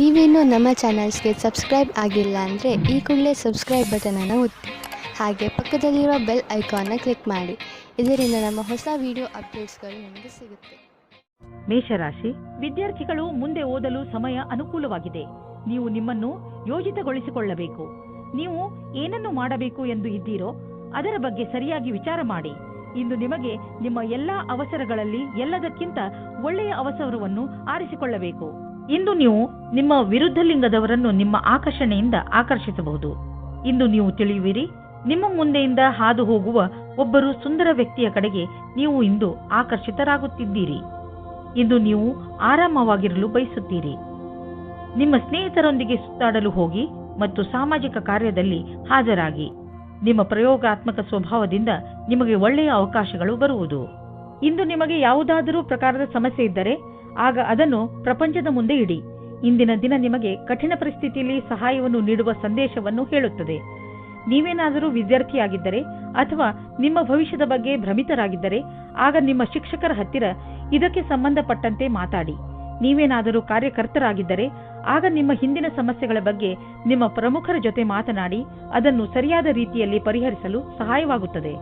ನೀವೇನೂ ನಮ್ಮ ಚಾನಲ್ಸ್ಗೆ ಸಬ್ಸ್ಕ್ರೈಬ್ ಆಗಿಲ್ಲ ಅಂದರೆ ಈ ಕೂಡಲೇ ಸಬ್ಸ್ಕ್ರೈಬ್ ಬಟನನ್ನು ಒತ್ತಿ ಹಾಗೆ ಪಕ್ಕದಲ್ಲಿರೋ ಬೆಲ್ ಐಕಾನ್ನ ಕ್ಲಿಕ್ ಮಾಡಿ. ಇದರಿಂದ ನಮ್ಮ ಹೊಸ ವಿಡಿಯೋ ಅಪ್ಡೇಟ್ಸ್ಗಳು ನಿಮಗೆ ಸಿಗುತ್ತೆ. ಮೇಷರಾಶಿ, ವಿದ್ಯಾರ್ಥಿಗಳು ಮುಂದೆ ಓದಲು ಸಮಯ ಅನುಕೂಲವಾಗಿದೆ. ನೀವು ನಿಮ್ಮನ್ನು ಯೋಜಿತಗೊಳಿಸಿಕೊಳ್ಳಬೇಕು. ನೀವು ಏನನ್ನು ಮಾಡಬೇಕು ಎಂದು ಇದ್ದೀರೋ ಅದರ ಬಗ್ಗೆ ಸರಿಯಾಗಿ ವಿಚಾರ ಮಾಡಿ. ಇಂದು ನಿಮಗೆ ನಿಮ್ಮ ಎಲ್ಲಾ ಅವಸರಗಳಲ್ಲಿ ಎಲ್ಲದಕ್ಕಿಂತ ಒಳ್ಳೆಯ ಅವಸರವನ್ನು ಆರಿಸಿಕೊಳ್ಳಬೇಕು. ಇಂದು ನೀವು ನಿಮ್ಮ ವಿರುದ್ಧ ಲಿಂಗದವರನ್ನು ನಿಮ್ಮ ಆಕರ್ಷಣೆಯಿಂದ ಆಕರ್ಷಿಸಬಹುದು. ಇಂದು ನೀವು ತಿಳಿಯುವಿರಿ, ನಿಮ್ಮ ಮುಂದೆಯಿಂದ ಹಾದು ಹೋಗುವ ಒಬ್ಬರು ಸುಂದರ ವ್ಯಕ್ತಿಯ ಕಡೆಗೆ ನೀವು ಇಂದು ಆಕರ್ಷಿತರಾಗುತ್ತಿದ್ದೀರಿ. ಇಂದು ನೀವು ಆರಾಮವಾಗಿರಲು ಬಯಸುತ್ತೀರಿ. ನಿಮ್ಮ ಸ್ನೇಹಿತರೊಂದಿಗೆ ಸುತ್ತಾಡಲು ಹೋಗಿ ಮತ್ತು ಸಾಮಾಜಿಕ ಕಾರ್ಯದಲ್ಲಿ ಹಾಜರಾಗಿ. ನಿಮ್ಮ ಪ್ರಯೋಗಾತ್ಮಕ ಸ್ವಭಾವದಿಂದ ನಿಮಗೆ ಒಳ್ಳೆಯ ಅವಕಾಶಗಳು ಬರುವುದು. ಇಂದು ನಿಮಗೆ ಯಾವುದಾದರೂ ಪ್ರಕಾರದ ಸಮಸ್ಯೆ ಇದ್ದರೆ ಆಗ ಅದನ್ನು ಪ್ರಪಂಚದ ಮುಂದೆ ಇಡಿ. ಇಂದಿನ ದಿನ ನಿಮಗೆ ಕಠಿಣ ಪರಿಸ್ಥಿತಿಯಲ್ಲಿ ಸಹಾಯವನ್ನು ನೀಡುವ ಸಂದೇಶವನ್ನು ಹೇಳುತ್ತದೆ. ನೀವೇನಾದರೂ ವಿದ್ಯಾರ್ಥಿಯಾಗಿದ್ದರೆ ಅಥವಾ ನಿಮ್ಮ ಭವಿಷ್ಯದ ಬಗ್ಗೆ ಭ್ರಮಿತರಾಗಿದ್ದರೆ ಆಗ ನಿಮ್ಮ ಶಿಕ್ಷಕರ ಹತ್ತಿರ ಇದಕ್ಕೆ ಸಂಬಂಧಪಟ್ಟಂತೆ ಮಾತಾಡಿ. ನೀವೇನಾದರೂ ಕಾರ್ಯಕರ್ತರಾಗಿದ್ದರೆ ಆಗ ನಿಮ್ಮ ಹಿಂದಿನ ಸಮಸ್ಯೆಗಳ ಬಗ್ಗೆ ನಿಮ್ಮ ಪ್ರಮುಖರ ಜೊತೆ ಮಾತನಾಡಿ ಅದನ್ನು ಸರಿಯಾದ ರೀತಿಯಲ್ಲಿ ಪರಿಹರಿಸಲು ಸಹಾಯವಾಗುತ್ತದೆ.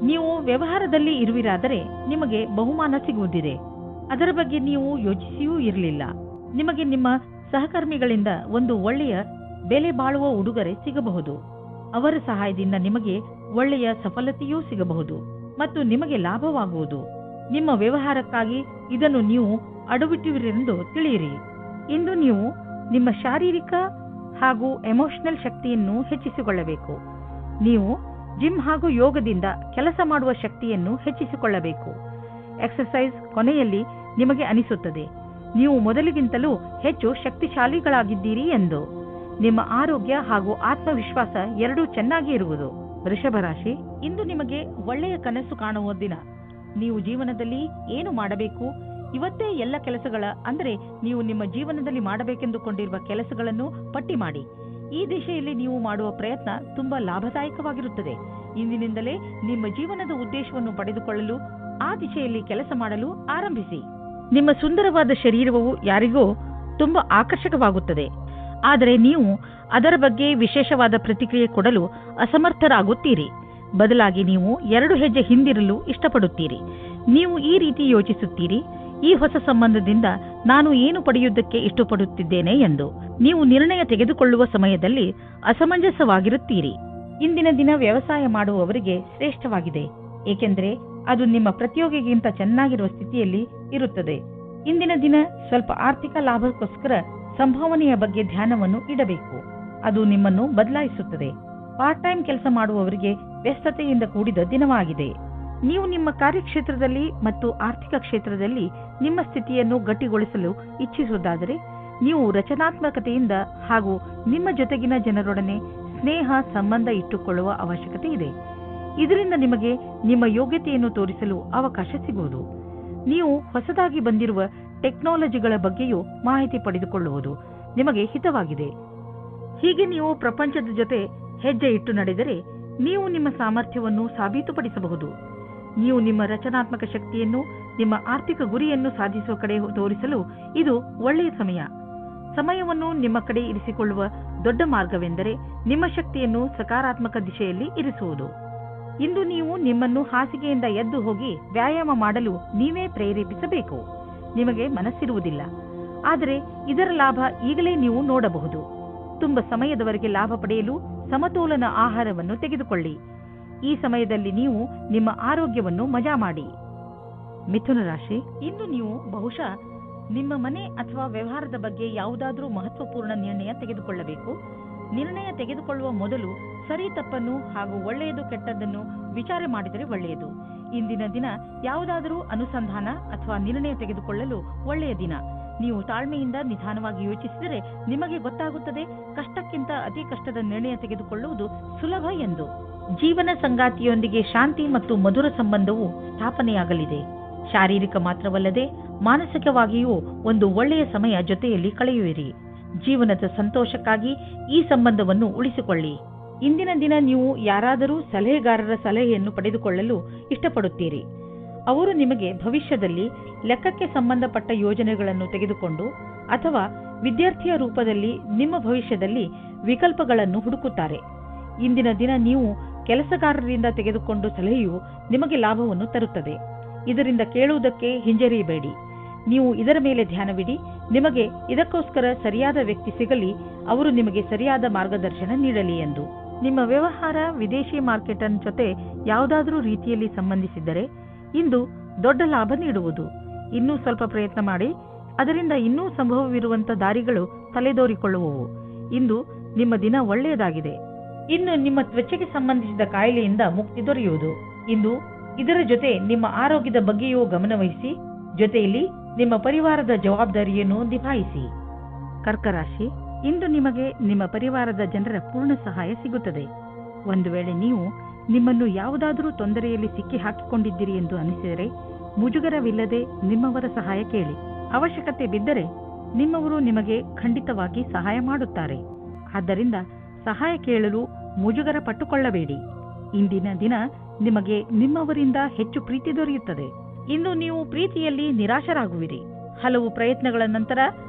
ನೀವು ವ್ಯವಹಾರದಲ್ಲಿ ಇರುವಿರಾದರೆ ನಿಮಗೆ ಬಹುಮಾನ ಸಿಗುವುದಿದೆ. ಅದರ ಬಗ್ಗೆ ನೀವು ಯೋಚಿಸಿಯೂ ಇರಲಿಲ್ಲ. ನಿಮಗೆ ನಿಮ್ಮ ಸಹಕರ್ಮಿಗಳಿಂದ ಒಂದು ಒಳ್ಳೆಯ ಬೆಲೆ ಬಾಳುವ ಉಡುಗೊರೆ ಸಿಗಬಹುದು. ಅವರ ಸಹಾಯದಿಂದ ನಿಮಗೆ ಒಳ್ಳೆಯ ಸಫಲತೆಯೂ ಸಿಗಬಹುದು ಮತ್ತು ನಿಮಗೆ ಲಾಭವಾಗುವುದು. ನಿಮ್ಮ ವ್ಯವಹಾರಕ್ಕಾಗಿ ಇದನ್ನು ನೀವು ಅಡವಿಟ್ಟಿರುವಿರೆಂದು ತಿಳಿಯಿರಿ. ಇಂದು ನೀವು ನಿಮ್ಮ ಶಾರೀರಿಕ ಹಾಗೂ ಎಮೋಷನಲ್ ಶಕ್ತಿಯನ್ನು ಹೆಚ್ಚಿಸಿಕೊಳ್ಳಬೇಕು. ನೀವು ಜಿಮ್ ಹಾಗೂ ಯೋಗದಿಂದ ಕೆಲಸ ಮಾಡುವ ಶಕ್ತಿಯನ್ನು ಹೆಚ್ಚಿಸಿಕೊಳ್ಳಬೇಕು. ಎಕ್ಸರ್ಸೈಸ್ ಕೊನೆಯಲ್ಲಿ ನಿಮಗೆ ಅನಿಸುತ್ತದೆ ನೀವು ಮೊದಲಿಗಿಂತಲೂ ಹೆಚ್ಚು ಶಕ್ತಿಶಾಲಿಗಳಾಗಿದ್ದೀರಿ ಎಂದು. ನಿಮ್ಮ ಆರೋಗ್ಯ ಹಾಗೂ ಆತ್ಮವಿಶ್ವಾಸ ಎರಡೂ ಚೆನ್ನಾಗಿ ಇರುವುದು. ವೃಷಭ ರಾಶಿ, ಇಂದು ನಿಮಗೆ ಒಳ್ಳೆಯ ಕನಸು ಕಾಣುವ ದಿನ. ನೀವು ಜೀವನದಲ್ಲಿ ಏನು ಮಾಡಬೇಕು, ಇವತ್ತೇ ಎಲ್ಲ ಕೆಲಸಗಳ ಅಂದರೆ ನೀವು ನಿಮ್ಮ ಜೀವನದಲ್ಲಿ ಮಾಡಬೇಕೆಂದುಕೊಂಡಿರುವ ಕೆಲಸಗಳನ್ನು ಪಟ್ಟಿ ಮಾಡಿ. ಈ ದಿಶೆಯಲ್ಲಿ ನೀವು ಮಾಡುವ ಪ್ರಯತ್ನ ತುಂಬಾ ಲಾಭದಾಯಕವಾಗಿರುತ್ತದೆ. ಇಂದಿನಿಂದಲೇ ನಿಮ್ಮ ಜೀವನದ ಉದ್ದೇಶವನ್ನು ಪಡೆದುಕೊಳ್ಳಲು ಆ ದಿಶೆಯಲ್ಲಿ ಕೆಲಸ ಮಾಡಲು ಆರಂಭಿಸಿ. ನಿಮ್ಮ ಸುಂದರವಾದ ಶರೀರವು ಯಾರಿಗೋ ತುಂಬಾ ಆಕರ್ಷಕವಾಗುತ್ತದೆ. ಆದರೆ ನೀವು ಅದರ ಬಗ್ಗೆ ವಿಶೇಷವಾದ ಪ್ರತಿಕ್ರಿಯೆ ಕೊಡಲು ಅಸಮರ್ಥರಾಗುತ್ತೀರಿ. ಬದಲಾಗಿ ನೀವು 2 ಹೆಜ್ಜೆ ಹಿಂದಿರಲು ಇಷ್ಟಪಡುತ್ತೀರಿ. ನೀವು ಈ ರೀತಿ ಯೋಚಿಸುತ್ತೀರಿ, ಈ ಹೊಸ ಸಂಬಂಧದಿಂದ ನಾನು ಏನು ಪಡೆಯುವುದಕ್ಕೆ ಇಷ್ಟಪಡುತ್ತಿದ್ದೇನೆ ಎಂದು. ನೀವು ನಿರ್ಣಯ ತೆಗೆದುಕೊಳ್ಳುವ ಸಮಯದಲ್ಲಿ ಅಸಮಂಜಸವಾಗಿರುತ್ತೀರಿ. ಇಂದಿನ ದಿನ ವ್ಯವಸಾಯ ಮಾಡುವವರಿಗೆ ಶ್ರೇಷ್ಠವಾಗಿದೆ, ಏಕೆಂದರೆ ಅದು ನಿಮ್ಮ ಪ್ರತಿಯೋಗಿಗಿಂತ ಚೆನ್ನಾಗಿರುವ ಸ್ಥಿತಿಯಲ್ಲಿ ಇರುತ್ತದೆ. ಇಂದಿನ ದಿನ ಸ್ವಲ್ಪ ಆರ್ಥಿಕ ಲಾಭಕ್ಕೋಸ್ಕರ ಸಂಭಾವನೆಯ ಬಗ್ಗೆ ಧ್ಯಾನವನ್ನು ಇಡಬೇಕು. ಅದು ನಿಮ್ಮನ್ನು ಬದಲಾಯಿಸುತ್ತದೆ. ಪಾರ್ಟ್ ಟೈಮ್ ಕೆಲಸ ಮಾಡುವವರಿಗೆ ವ್ಯಸ್ತತೆಯಿಂದ ಕೂಡಿದ ದಿನವಾಗಿದೆ. ನೀವು ನಿಮ್ಮ ಕಾರ್ಯಕ್ಷೇತ್ರದಲ್ಲಿ ಮತ್ತು ಆರ್ಥಿಕ ಕ್ಷೇತ್ರದಲ್ಲಿ ನಿಮ್ಮ ಸ್ಥಿತಿಯನ್ನು ಗಟ್ಟಿಗೊಳಿಸಲು ಇಚ್ಛಿಸುವುದಾದರೆ ನೀವು ರಚನಾತ್ಮಕತೆಯಿಂದ ಹಾಗೂ ನಿಮ್ಮ ಜೊತೆಗಿನ ಜನರೊಡನೆ ಸ್ನೇಹ ಸಂಬಂಧ ಇಟ್ಟುಕೊಳ್ಳುವ ಅವಶ್ಯಕತೆ ಇದೆ. ಇದರಿಂದ ನಿಮಗೆ ನಿಮ್ಮ ಯೋಗ್ಯತೆಯನ್ನು ತೋರಿಸಲು ಅವಕಾಶ ಸಿಗುವುದು. ನೀವು ಹೊಸದಾಗಿ ಬಂದಿರುವ ಟೆಕ್ನಾಲಜಿಗಳ ಬಗ್ಗೆಯೂ ಮಾಹಿತಿ ಪಡೆದುಕೊಳ್ಳುವುದು ನಿಮಗೆ ಹಿತವಾಗಿದೆ. ಹೀಗೆ ನೀವು ಪ್ರಪಂಚದ ಜೊತೆ ಹೆಜ್ಜೆ ಇಟ್ಟು ನಡೆದರೆ ನೀವು ನಿಮ್ಮ ಸಾಮರ್ಥ್ಯವನ್ನು ಸಾಬೀತುಪಡಿಸಬಹುದು. ನೀವು ನಿಮ್ಮ ರಚನಾತ್ಮಕ ಶಕ್ತಿಯನ್ನು ನಿಮ್ಮ ಆರ್ಥಿಕ ಗುರಿಯನ್ನು ಸಾಧಿಸುವ ಕಡೆ ತೋರಿಸಲು ಇದು ಒಳ್ಳೆಯ ಸಮಯ. ಸಮಯವನ್ನು ನಿಮ್ಮ ಕಡೆ ಇರಿಸಿಕೊಳ್ಳುವ ದೊಡ್ಡ ಮಾರ್ಗವೆಂದರೆ ನಿಮ್ಮ ಶಕ್ತಿಯನ್ನು ಸಕಾರಾತ್ಮಕ ದಿಶೆಯಲ್ಲಿ ಇರಿಸುವುದು. ಇಂದು ನೀವು ನಿಮ್ಮನ್ನು ಹಾಸಿಗೆಯಿಂದ ಎದ್ದು ಹೋಗಿ ವ್ಯಾಯಾಮ ಮಾಡಲು ನೀವೇ ಪ್ರೇರೇಪಿಸಬೇಕು. ನಿಮಗೆ ಮನಸ್ಸಿರುವುದಿಲ್ಲ, ಆದರೆ ಇದರ ಲಾಭ ಈಗಲೇ ನೀವು ನೋಡಬಹುದು. ತುಂಬ ಸಮಯದವರೆಗೆ ಲಾಭ ಪಡೆಯಲು ಸಮತೋಲನ ಆಹಾರವನ್ನು ತೆಗೆದುಕೊಳ್ಳಿ. ಈ ಸಮಯದಲ್ಲಿ ನೀವು ನಿಮ್ಮ ಆರೋಗ್ಯವನ್ನು ಮಜಾ ಮಾಡಿ. ಮಿಥುನ ರಾಶಿ, ಇಂದು ನೀವು ಬಹುಶಃ ನಿಮ್ಮ ಮನೆ ಅಥವಾ ವ್ಯವಹಾರದ ಬಗ್ಗೆ ಯಾವುದಾದರೂ ಮಹತ್ವಪೂರ್ಣ ನಿರ್ಣಯ ತೆಗೆದುಕೊಳ್ಳಬೇಕು. ನಿರ್ಣಯ ತೆಗೆದುಕೊಳ್ಳುವ ಮೊದಲು ಸರಿ ತಪ್ಪನ್ನು ಹಾಗೂ ಒಳ್ಳೆಯದು ಕೆಟ್ಟದ್ದನ್ನು ವಿಚಾರ ಮಾಡಿದರೆ ಒಳ್ಳೆಯದು. ಇಂದಿನ ದಿನ ಯಾವುದಾದರೂ ಅನುಸಂಧಾನ ಅಥವಾ ನಿರ್ಣಯ ತೆಗೆದುಕೊಳ್ಳಲು ಒಳ್ಳೆಯ ದಿನ. ನೀವು ತಾಳ್ಮೆಯಿಂದ ನಿಧಾನವಾಗಿ ಯೋಚಿಸಿದರೆ ನಿಮಗೆ ಗೊತ್ತಾಗುತ್ತದೆ ಕಷ್ಟಕ್ಕಿಂತ ಅತಿ ಕಷ್ಟದ ನಿರ್ಣಯ ತೆಗೆದುಕೊಳ್ಳುವುದು ಸುಲಭ ಎಂದು. ಜೀವನ ಸಂಗಾತಿಯೊಂದಿಗೆ ಶಾಂತಿ ಮತ್ತು ಮಧುರ ಸಂಬಂಧವು ಸ್ಥಾಪನೆಯಾಗಲಿದೆ. ಶಾರೀರಿಕ ಮಾತ್ರವಲ್ಲದೆ ಮಾನಸಿಕವಾಗಿಯೂ ಒಂದು ಒಳ್ಳೆಯ ಸಮಯ ಜೊತೆಯಲ್ಲಿ ಕಳೆಯುವಿರಿ. ಜೀವನದ ಸಂತೋಷಕ್ಕಾಗಿ ಈ ಸಂಬಂಧವನ್ನು ಉಳಿಸಿಕೊಳ್ಳಿ. ಇಂದಿನ ದಿನ ನೀವು ಯಾರಾದರೂ ಸಲಹೆಗಾರರ ಸಲಹೆಯನ್ನು ಪಡೆದುಕೊಳ್ಳಲು ಇಷ್ಟಪಡುತ್ತೀರಿ. ಅವರು ನಿಮಗೆ ಭವಿಷ್ಯದಲ್ಲಿ ಲೆಕ್ಕಕ್ಕೆ ಸಂಬಂಧಪಟ್ಟ ಯೋಜನೆಗಳನ್ನು ತೆಗೆದುಕೊಂಡು ಅಥವಾ ವಿದ್ಯಾರ್ಥಿಯ ರೂಪದಲ್ಲಿ ನಿಮ್ಮ ಭವಿಷ್ಯದಲ್ಲಿ ವಿಕಲ್ಪಗಳನ್ನು ಹುಡುಕುತ್ತಾರೆ. ಇಂದಿನ ದಿನ ನೀವು ಕೆಲಸಗಾರರಿಂದ ತೆಗೆದುಕೊಂಡು ಸಲಹೆಯು ನಿಮಗೆ ಲಾಭವನ್ನು ತರುತ್ತದೆ. ಇದರಿಂದ ಕೇಳುವುದಕ್ಕೆ ಹಿಂಜರಿಯಬೇಡಿ. ನೀವು ಇದರ ಮೇಲೆ ಧ್ಯಾನವಿಡಿ. ನಿಮಗೆ ಇದಕ್ಕೋಸ್ಕರ ಸರಿಯಾದ ವ್ಯಕ್ತಿ ಸಿಗಲಿ, ಅವರು ನಿಮಗೆ ಸರಿಯಾದ ಮಾರ್ಗದರ್ಶನ ನೀಡಲಿ ಎಂದು. ನಿಮ್ಮ ವ್ಯವಹಾರ ವಿದೇಶಿ ಮಾರ್ಕೆಟ್ ಜೊತೆ ಯಾವುದಾದರೂ ರೀತಿಯಲ್ಲಿ ಸಂಬಂಧಿಸಿದ್ದರೆ ಇಂದು ದೊಡ್ಡ ಲಾಭ ನೀಡುವುದು. ಇನ್ನೂ ಸ್ವಲ್ಪ ಪ್ರಯತ್ನ ಮಾಡಿ, ಅದರಿಂದ ಇನ್ನೂ ಸಂಭವವಿರುವಂತ ದಾರಿಗಳು ತಲೆದೋರಿಕೊಳ್ಳುವವು. ಇಂದು ನಿಮ್ಮ ದಿನ ಒಳ್ಳೆಯದಾಗಿದೆ. ಇನ್ನು ನಿಮ್ಮ ತ್ವಚೆಗೆ ಸಂಬಂಧಿಸಿದ ಕಾಯಿಲೆಯಿಂದ ಮುಕ್ತಿ ದೊರೆಯುವುದು. ಇಂದು ಇದರ ಜೊತೆ ನಿಮ್ಮ ಆರೋಗ್ಯದ ಬಗ್ಗೆಯೂ ಗಮನವಹಿಸಿ, ಜೊತೆಯಲ್ಲಿ ನಿಮ್ಮ ಪರಿವಾರದ ಜವಾಬ್ದಾರಿಯನ್ನು ನಿಭಾಯಿಸಿ. ಕರ್ಕರಾಶಿ, ಇಂದು ನಿಮಗೆ ನಿಮ್ಮ ಪರಿವಾರದ ಜನರ ಪೂರ್ಣ ಸಹಾಯ ಸಿಗುತ್ತದೆ. ಒಂದು ವೇಳೆ ನೀವು ನಿಮ್ಮನ್ನು ಯಾವುದಾದರೂ ತೊಂದರೆಯಲ್ಲಿ ಸಿಕ್ಕಿ ಹಾಕಿಕೊಂಡಿದ್ದೀರಿ ಎಂದು ಅನಿಸಿದರೆ ಮುಜುಗರವಿಲ್ಲದೆ ನಿಮ್ಮವರ ಸಹಾಯ ಕೇಳಿ. ಅವಶ್ಯಕತೆ ಬಿದ್ದರೆ ನಿಮ್ಮವರು ನಿಮಗೆ ಖಂಡಿತವಾಗಿ ಸಹಾಯ ಮಾಡುತ್ತಾರೆ. ಆದ್ದರಿಂದ ಸಹಾಯ ಕೇಳಲು ಮುಜುಗರ ಪಟ್ಟುಕೊಳ್ಳಬೇಡಿ. ಇಂದಿನ ದಿನ ನಿಮಗೆ ನಿಮ್ಮವರಿಂದ ಹೆಚ್ಚು ಪ್ರೀತಿ ದೊರೆಯುತ್ತದೆ. ಇಂದು ನೀವು ಪ್ರೀತಿಯಲ್ಲಿ ನಿರಾಶರಾಗುವಿರಿ. ಹಲವು ಪ್ರಯತ್ನಗಳ ನಂತರ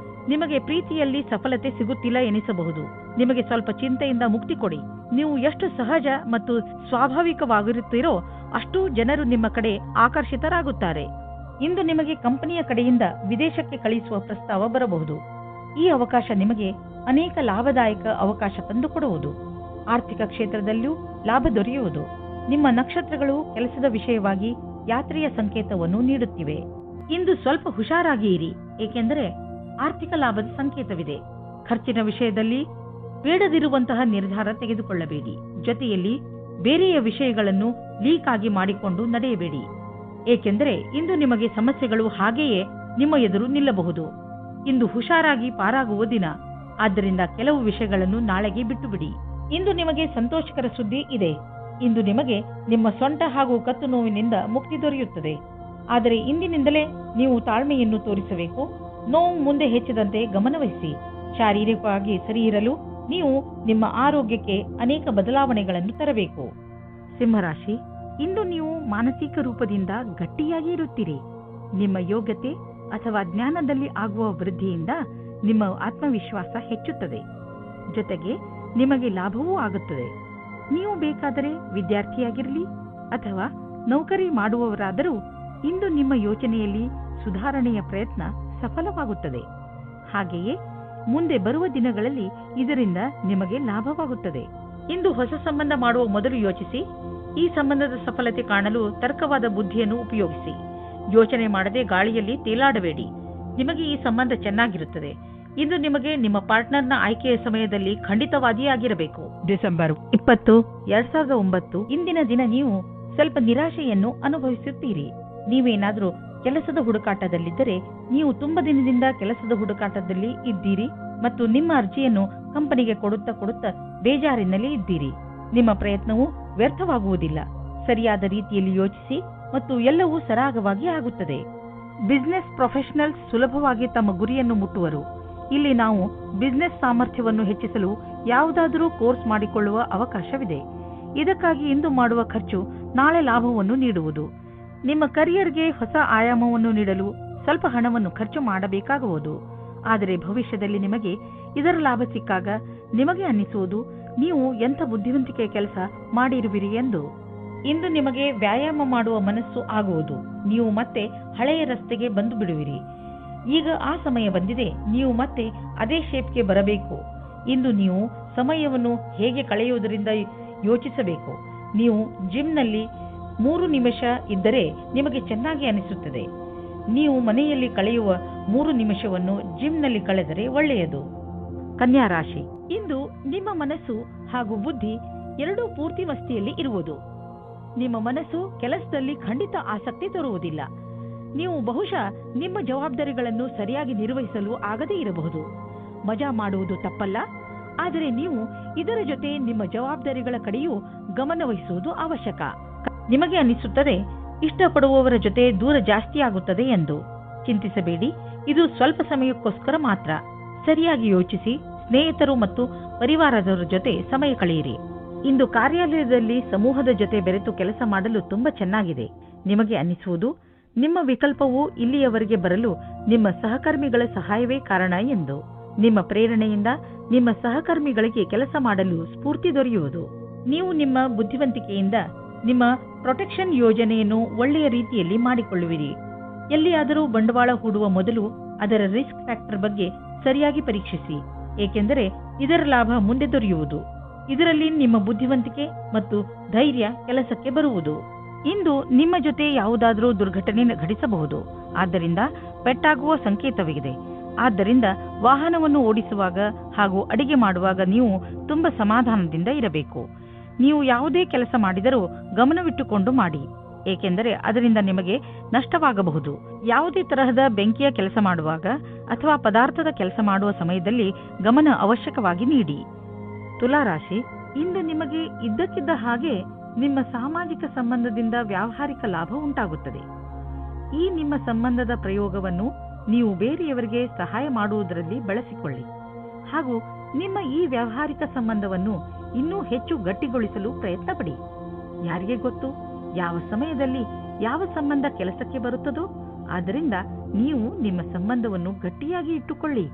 ನಿಮಗೆ ಪ್ರೀತಿಯಲ್ಲಿ ಸಫಲತೆ ಸಿಗುತ್ತಿಲ್ಲ ಎನಿಸಬಹುದು. ನಿಮಗೆ ಸ್ವಲ್ಪ ಚಿಂತೆಯಿಂದ ಮುಕ್ತಿ ಕೊಡಿ. ನೀವು ಎಷ್ಟು ಸಹಜ ಮತ್ತು ಸ್ವಾಭಾವಿಕವಾಗಿರುತ್ತೀರೋ ಅಷ್ಟು ಜನರು ನಿಮ್ಮ ಕಡೆ ಆಕರ್ಷಿತರಾಗುತ್ತಾರೆ. ಇಂದು ನಿಮಗೆ ಕಂಪನಿಯ ಕಡೆಯಿಂದ ವಿದೇಶಕ್ಕೆ ಕಳುಹಿಸುವ ಪ್ರಸ್ತಾವ ಬರಬಹುದು. ಈ ಅವಕಾಶ ನಿಮಗೆ ಅನೇಕ ಲಾಭದಾಯಕ ಅವಕಾಶ ತಂದುಕೊಡುವುದು. ಆರ್ಥಿಕ ಕ್ಷೇತ್ರದಲ್ಲೂ ಲಾಭ ದೊರೆಯುವುದು. ನಿಮ್ಮ ನಕ್ಷತ್ರಗಳು ಕೆಲಸದ ವಿಷಯವಾಗಿ ಯಾತ್ರೆಯ ಸಂಕೇತವನ್ನು ನೀಡುತ್ತಿವೆ. ಇಂದು ಸ್ವಲ್ಪ ಹುಷಾರಾಗಿ ಇರಿ, ಏಕೆಂದರೆ ಆರ್ಥಿಕ ಲಾಭದ ಸಂಕೇತವಿದೆ. ಖರ್ಚಿನ ವಿಷಯದಲ್ಲಿ ಬೇಡದಿರುವಂತಹ ನಿರ್ಧಾರ ತೆಗೆದುಕೊಳ್ಳಬೇಡಿ. ಜೊತೆಯಲ್ಲಿ ಬೇರೆಯ ವಿಷಯಗಳನ್ನು ಲೀಕ್ ಆಗಿ ಮಾಡಿಕೊಂಡು ನಡೆಯಬೇಡಿ, ಏಕೆಂದರೆ ಇಂದು ನಿಮಗೆ ಸಮಸ್ಯೆಗಳು ಹಾಗೆಯೇ ನಿಮ್ಮ ಎದುರು ನಿಲ್ಲಬಹುದು. ಇಂದು ಹುಷಾರಾಗಿ ಪಾರಾಗುವ ದಿನ, ಆದ್ದರಿಂದ ಕೆಲವು ವಿಷಯಗಳನ್ನು ನಾಳೆಗೆ ಬಿಟ್ಟು ಬಿಡಿ. ಇಂದು ನಿಮಗೆ ಸಂತೋಷಕರ ಸುದ್ದಿ ಇದೆ. ಇಂದು ನಿಮಗೆ ನಿಮ್ಮ ಸೊಂಟ ಹಾಗೂ ಕತ್ತು ನೋವಿನಿಂದ ಮುಕ್ತಿ ದೊರೆಯುತ್ತದೆ. ಆದರೆ ಇಂದಿನಿಂದಲೇ ನೀವು ತಾಳ್ಮೆಯನ್ನು ತೋರಿಸಬೇಕು. ನೋವು ಮುಂದೆ ಹೆಚ್ಚಿದಂತೆ ಗಮನವಹಿಸಿ. ಶಾರೀರಿಕವಾಗಿ ಸರಿ ಇರಲು ನೀವು ನಿಮ್ಮ ಆರೋಗ್ಯಕ್ಕೆ ಅನೇಕ ಬದಲಾವಣೆಗಳನ್ನು ತರಬೇಕು. ಸಿಂಹರಾಶಿ, ಇಂದು ನೀವು ಮಾನಸಿಕ ರೂಪದಿಂದ ಗಟ್ಟಿಯಾಗಿ ಇರುತ್ತೀರಿ. ನಿಮ್ಮ ಯೋಗ್ಯತೆ ಅಥವಾ ಜ್ಞಾನದಲ್ಲಿ ಆಗುವ ವೃದ್ಧಿಯಿಂದ ನಿಮ್ಮ ಆತ್ಮವಿಶ್ವಾಸ ಹೆಚ್ಚುತ್ತದೆ. ಜೊತೆಗೆ ನಿಮಗೆ ಲಾಭವೂ ಆಗುತ್ತದೆ. ನೀವು ಬೇಕಾದರೆ ವಿದ್ಯಾರ್ಥಿಯಾಗಿರಲಿ ಅಥವಾ ನೌಕರಿ ಮಾಡುವವರಾದರೂ ಇಂದು ನಿಮ್ಮ ಯೋಚನೆಯಲ್ಲಿ ಸುಧಾರಣೆಯ ಪ್ರಯತ್ನ ಸಫಲವಾಗುತ್ತದೆ. ಹಾಗೆಯೇ ಮುಂದೆ ಬರುವ ದಿನಗಳಲ್ಲಿ ಇದರಿಂದ ನಿಮಗೆ ಲಾಭವಾಗುತ್ತದೆ. ಇಂದು ಹೊಸ ಸಂಬಂಧ ಮಾಡುವ ಮೊದಲು ಯೋಚಿಸಿ. ಈ ಸಂಬಂಧದ ಸಫಲತೆ ಕಾಣಲು ತರ್ಕವಾದ ಬುದ್ಧಿಯನ್ನು ಉಪಯೋಗಿಸಿ. ಯೋಚನೆ ಮಾಡದೆ ಗಾಳಿಯಲ್ಲಿ ತೇಲಾಡಬೇಡಿ. ನಿಮಗೆ ಈ ಸಂಬಂಧ ಚೆನ್ನಾಗಿರುತ್ತದೆ. ಇಂದು ನಿಮಗೆ ನಿಮ್ಮ ಪಾರ್ಟ್ನರ್ನ ಆಯ್ಕೆಯ ಸಮಯದಲ್ಲಿ ಖಂಡಿತವಾಗಿಯೇ ಆಗಿರಬೇಕು. ಡಿಸೆಂಬರ್ 20, 2009 ಇಂದಿನ ದಿನ ನೀವು ಸ್ವಲ್ಪ ನಿರಾಶೆಯನ್ನು ಅನುಭವಿಸುತ್ತೀರಿ. ನೀವೇನಾದರೂ ಕೆಲಸದ ಹುಡುಕಾಟದಲ್ಲಿದ್ದರೆ ನೀವು ತುಂಬ ದಿನದಿಂದ ಕೆಲಸದ ಹುಡುಕಾಟದಲ್ಲಿ ಇದ್ದೀರಿ ಮತ್ತು ನಿಮ್ಮ ಅರ್ಜಿಯನ್ನು ಕಂಪನಿಗೆ ಕೊಡುತ್ತಾ ಬೇಜಾರಿನಲ್ಲಿ ಇದ್ದೀರಿ. ನಿಮ್ಮ ಪ್ರಯತ್ನವು ವ್ಯರ್ಥವಾಗುವುದಿಲ್ಲ. ಸರಿಯಾದ ರೀತಿಯಲ್ಲಿ ಯೋಚಿಸಿ ಮತ್ತು ಎಲ್ಲವೂ ಸರಾಗವಾಗಿ ಆಗುತ್ತದೆ. ಬಿಸಿನೆಸ್ ಪ್ರೊಫೆಷನಲ್ಸ್ ಸುಲಭವಾಗಿ ತಮ್ಮ ಗುರಿಯನ್ನು ಮುಟ್ಟುವರು. ಇಲ್ಲಿ ನಾವು ಬಿಸಿನೆಸ್ ಸಾಮರ್ಥ್ಯವನ್ನು ಹೆಚ್ಚಿಸಲು ಯಾವುದಾದರೂ ಕೋರ್ಸ್ ಮಾಡಿಕೊಳ್ಳುವ ಅವಕಾಶವಿದೆ. ಇದಕ್ಕಾಗಿ ಇಂದು ಮಾಡುವ ಖರ್ಚು ನಾಳೆ ಲಾಭವನ್ನು ನೀಡುವುದು. ನಿಮ್ಮ ಕರಿಯರ್ಗೆ ಹೊಸ ಆಯಾಮವನ್ನು ನೀಡಲು ಸ್ವಲ್ಪ ಹಣವನ್ನು ಖರ್ಚು ಮಾಡಬೇಕಾಗುವುದು. ಆದರೆ ಭವಿಷ್ಯದಲ್ಲಿ ನಿಮಗೆ ಇದರ ಲಾಭ ಸಿಕ್ಕಾಗ ನಿಮಗೆ ಅನ್ನಿಸುವುದು ನೀವು ಎಂಥ ಬುದ್ಧಿವಂತಿಕೆ ಕೆಲಸ ಮಾಡಿರುವಿರಿ ಎಂದು. ಇಂದು ನಿಮಗೆ ವ್ಯಾಯಾಮ ಮಾಡುವ ಮನಸ್ಸು ಆಗುವುದು. ನೀವು ಮತ್ತೆ ಹಳೆಯ ರಸ್ತೆಗೆ ಬಂದು ಬಿಡುವಿರಿ. ಈಗ ಆ ಸಮಯ ಬಂದಿದೆ. ನೀವು ಮತ್ತೆ ಅದೇ ಶೇಪ್ಗೆ ಬರಬೇಕು. ಇಂದು ನೀವು ಸಮಯವನ್ನು ಹೇಗೆ ಕಳೆಯುವುದರಿಂದ ಯೋಚಿಸಬೇಕು. ನೀವು ಜಿಮ್ನಲ್ಲಿ 3 ನಿಮಿಷ ಇದ್ದರೆ ನಿಮಗೆ ಚೆನ್ನಾಗಿ ಅನಿಸುತ್ತದೆ. ನೀವು ಮನೆಯಲ್ಲಿ ಕಳೆಯುವ 3 ನಿಮಿಷವನ್ನು ಜಿಮ್ನಲ್ಲಿ ಕಳೆದರೆ ಒಳ್ಳೆಯದು. ಕನ್ಯಾ ರಾಶಿ, ಇಂದು ನಿಮ್ಮ ಮನಸ್ಸು ಹಾಗೂ ಬುದ್ಧಿ ಎರಡೂ ಪೂರ್ತಿ ಮಸ್ತಿಯಲ್ಲಿ ಇರುವುದು. ನಿಮ್ಮ ಮನಸ್ಸು ಕೆಲಸದಲ್ಲಿ ಖಂಡಿತ ಆಸಕ್ತಿ ತೋರುವುದಿಲ್ಲ. ನೀವು ಬಹುಶಃ ನಿಮ್ಮ ಜವಾಬ್ದಾರಿಗಳನ್ನು ಸರಿಯಾಗಿ ನಿರ್ವಹಿಸಲು ಆಗದೇ ಇರಬಹುದು. ಮಜಾ ಮಾಡುವುದು ತಪ್ಪಲ್ಲ, ಆದರೆ ನೀವು ಇದರ ಜೊತೆ ನಿಮ್ಮ ಜವಾಬ್ದಾರಿಗಳ ಕಡೆಯೂ ಗಮನವಹಿಸುವುದು ಅವಶ್ಯಕ. ನಿಮಗೆ ಅನಿಸುತ್ತದೆ ಇಷ್ಟಪಡುವವರ ಜೊತೆ ದೂರ ಜಾಸ್ತಿ ಆಗುತ್ತದೆ ಎಂದು. ಚಿಂತಿಸಬೇಡಿ, ಇದು ಸ್ವಲ್ಪ ಸಮಯಕ್ಕೋಸ್ಕರ ಮಾತ್ರ. ಸರಿಯಾಗಿ ಯೋಚಿಸಿ ಸ್ನೇಹಿತರು ಮತ್ತು ಪರಿವಾರದವರ ಜೊತೆ ಸಮಯ ಕಳೆಯಿರಿ. ಇಂದು ಕಾರ್ಯಾಲಯದಲ್ಲಿ ಸಮೂಹದ ಜೊತೆ ಬೆರೆತು ಕೆಲಸ ಮಾಡಲು ತುಂಬಾ ಚೆನ್ನಾಗಿದೆ. ನಿಮಗೆ ಅನ್ನಿಸುವುದು ನಿಮ್ಮ ವಿಕಲ್ಪವು ಇಲ್ಲಿಯವರೆಗೆ ಬರಲು ನಿಮ್ಮ ಸಹಕರ್ಮಿಗಳ ಸಹಾಯವೇ ಕಾರಣ ಎಂದು. ನಿಮ್ಮ ಪ್ರೇರಣೆಯಿಂದ ನಿಮ್ಮ ಸಹಕರ್ಮಿಗಳಿಗೆ ಕೆಲಸ ಮಾಡಲು ಸ್ಫೂರ್ತಿ ದೊರೆಯುವುದು. ನೀವು ನಿಮ್ಮ ಬುದ್ಧಿವಂತಿಕೆಯಿಂದ ನಿಮ್ಮ ಪ್ರೊಟೆಕ್ಷನ್ ಯೋಜನೆಯನ್ನು ಒಳ್ಳೆಯ ರೀತಿಯಲ್ಲಿ ಮಾಡಿಕೊಳ್ಳುವಿರಿ. ಎಲ್ಲಿಯಾದರೂ ಬಂಡವಾಳ ಹೂಡುವ ಮೊದಲು ಅದರ ರಿಸ್ಕ್ ಫ್ಯಾಕ್ಟರ್ ಬಗ್ಗೆ ಸರಿಯಾಗಿ ಪರೀಕ್ಷಿಸಿ, ಏಕೆಂದರೆ ಇದರ ಲಾಭ ಮುಂದೆ ದೊರೆಯುವುದು. ಇದರಲ್ಲಿ ನಿಮ್ಮ ಬುದ್ಧಿವಂತಿಕೆ ಮತ್ತು ಧೈರ್ಯ ಕೆಲಸಕ್ಕೆ ಬರುವುದು. ಇಂದು ನಿಮ್ಮ ಜೊತೆ ಯಾವುದಾದರೂ ದುರ್ಘಟನೆ ಘಟಿಸಬಹುದು, ಆದ್ದರಿಂದ ಪೆಟ್ಟಾಗುವ ಸಂಕೇತವಿದೆ. ಆದ್ದರಿಂದ ವಾಹನವನ್ನು ಓಡಿಸುವಾಗ ಹಾಗೂ ಅಡಿಗೆ ಮಾಡುವಾಗ ನೀವು ತುಂಬಾ ಸಮಾಧಾನದಿಂದ ಇರಬೇಕು. ನೀವು ಯಾವುದೇ ಕೆಲಸ ಮಾಡಿದರೂ ಗಮನವಿಟ್ಟುಕೊಂಡು ಮಾಡಿ, ಏಕೆಂದರೆ ಅದರಿಂದ ನಿಮಗೆ ನಷ್ಟವಾಗಬಹುದು. ಯಾವುದೇ ತರಹದ ಬೆಂಕಿಯ ಕೆಲಸ ಮಾಡುವಾಗ ಅಥವಾ ಪದಾರ್ಥದ ಕೆಲಸ ಮಾಡುವ ಸಮಯದಲ್ಲಿ ಗಮನ ಅವಶ್ಯಕವಾಗಿ ನೀಡಿ. ತುಲಾರಾಶಿ, ಇಂದು ನಿಮಗೆ ಇದ್ದಕ್ಕಿದ್ದ ಹಾಗೆ ನಿಮ್ಮ ಸಾಮಾಜಿಕ ಸಂಬಂಧದಿಂದ ವ್ಯಾವಹಾರಿಕ ಲಾಭ ಉಂಟಾಗುತ್ತದೆ. ಈ ನಿಮ್ಮ ಸಂಬಂಧದ ಪ್ರಯೋಗವನ್ನು ನೀವು ಬೇರೆಯವರಿಗೆ ಸಹಾಯ ಮಾಡುವುದರಲ್ಲಿ ಬಳಸಿಕೊಳ್ಳಿ ಹಾಗೂ ನಿಮ್ಮ ಈ ವ್ಯಾವಹಾರಿಕ ಸಂಬಂಧವನ್ನು ಇನ್ನೂ ಹೆಚ್ಚು ಗಟ್ಟಿಗೊಳಿಸಲು ಪ್ರಯತ್ನ ಪಡಿ. ಯಾರಿಗೆ ಗೊತ್ತು ಯಾವ ಸಮಯದಲ್ಲಿ ಯಾವ ಸಂಬಂಧ ಕೆಲಸಕ್ಕೆ ಬರುತ್ತದೋ, ಆದ್ದರಿಂದ ನೀವು ನಿಮ್ಮ ಸಂಬಂಧವನ್ನು ಗಟ್ಟಿಯಾಗಿ ಇಟ್ಟುಕೊಳ್ಳಿ.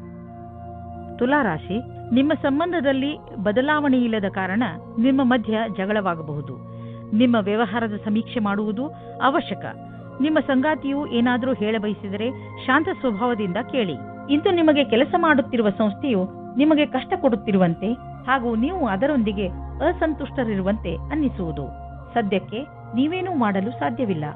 ತುಲಾರಾಶಿ, ನಿಮ್ಮ ಸಂಬಂಧದಲ್ಲಿ ಬದಲಾವಣೆಯಿಲ್ಲದ ಕಾರಣ ನಿಮ್ಮ ಮಧ್ಯ ಜಗಳವಾಗಬಹುದು. ನಿಮ್ಮ ವ್ಯವಹಾರದ ಸಮೀಕ್ಷೆ ಮಾಡುವುದು ಅವಶ್ಯಕ. ನಿಮ್ಮ ಸಂಗಾತಿಯು ಏನಾದರೂ ಹೇಳಬಯಸಿದರೆ ಶಾಂತ ಸ್ವಭಾವದಿಂದ ಕೇಳಿ. ಇಂದು ನಿಮಗೆ ಕೆಲಸ ಮಾಡುತ್ತಿರುವ ಸಂಸ್ಥೆಯು ನಿಮಗೆ ಕಷ್ಟ ಕೊಡುತ್ತಿರುವಂತೆ ಹಾಗೂ ನೀವು ಅದರೊಂದಿಗೆ ಅಸಂತುಷ್ಟರಿರುವಂತೆ ಅನ್ನಿಸುವುದು. ಸದ್ಯಕ್ಕೆ ನೀವೇನೂ ಮಾಡಲು ಸಾಧ್ಯವಿಲ್ಲ.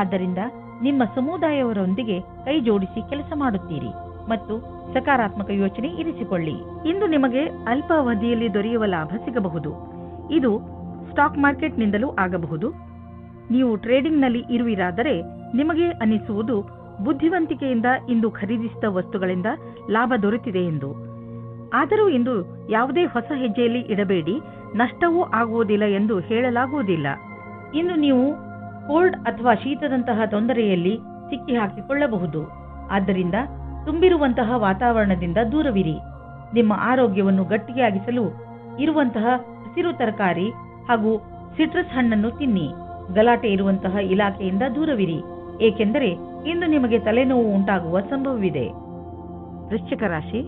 ಆದ್ದರಿಂದ ನಿಮ್ಮ ಸಮುದಾಯವರೊಂದಿಗೆ ಕೈ ಜೋಡಿಸಿ ಕೆಲಸ ಮಾಡುತ್ತೀರಿ ಮತ್ತು ಸಕಾರಾತ್ಮಕ ಯೋಚನೆ ಇರಿಸಿಕೊಳ್ಳಿ. ಇಂದು ನಿಮಗೆ ಅಲ್ಪ ಅವಧಿಯಲ್ಲಿ ದೊರೆಯುವ ಲಾಭ ಸಿಗಬಹುದು. ಇದು ಸ್ಟಾಕ್ ಮಾರ್ಕೆಟ್ನಿಂದಲೂ ಆಗಬಹುದು. ನೀವು ಟ್ರೇಡಿಂಗ್ನಲ್ಲಿ ಇರುವಿರಾದರೆ ನಿಮಗೆ ಅನ್ನಿಸುವುದು ಬುದ್ಧಿವಂತಿಕೆಯಿಂದ ಇಂದು ಖರೀದಿಸಿದ ವಸ್ತುಗಳಿಂದ ಲಾಭ ದೊರೆತಿದೆ ಎಂದು. ಆದರೂ ಇಂದು ಯಾವುದೇ ಹೊಸ ಹೆಜ್ಜೆಯಲ್ಲಿ ಇಡಬೇಡಿ, ನಷ್ಟವೂ ಆಗುವುದಿಲ್ಲ ಎಂದು ಹೇಳಲಾಗುವುದಿಲ್ಲ. ಇನ್ನು ನೀವು ಕೋಲ್ಡ್ ಅಥವಾ ಶೀತದಂತಹ ತೊಂದರೆಯಲ್ಲಿ ಸಿಕ್ಕಿ ಹಾಕಿಕೊಳ್ಳಬಹುದು. ಆದ್ದರಿಂದ ತುಂಬಿರುವಂತಹ ವಾತಾವರಣದಿಂದ ದೂರವಿರಿ. ನಿಮ್ಮ ಆರೋಗ್ಯವನ್ನು ಗಟ್ಟಿಯಾಗಿಸಲು ಇರುವಂತಹ ಹಸಿರು ತರಕಾರಿ ಹಾಗೂ ಸಿಟ್ರಸ್ ಹಣ್ಣನ್ನು ತಿನ್ನಿ. ಗಲಾಟೆ ಇರುವಂತಹ ಇಲಾಖೆಯಿಂದ ದೂರವಿರಿ, ಏಕೆಂದರೆ ಇಂದು ನಿಮಗೆ ತಲೆನೋವು ಉಂಟಾಗುವ ಸಂಭವವಿದೆ. ವೃಶ್ಚಿಕ ರಾಶಿ,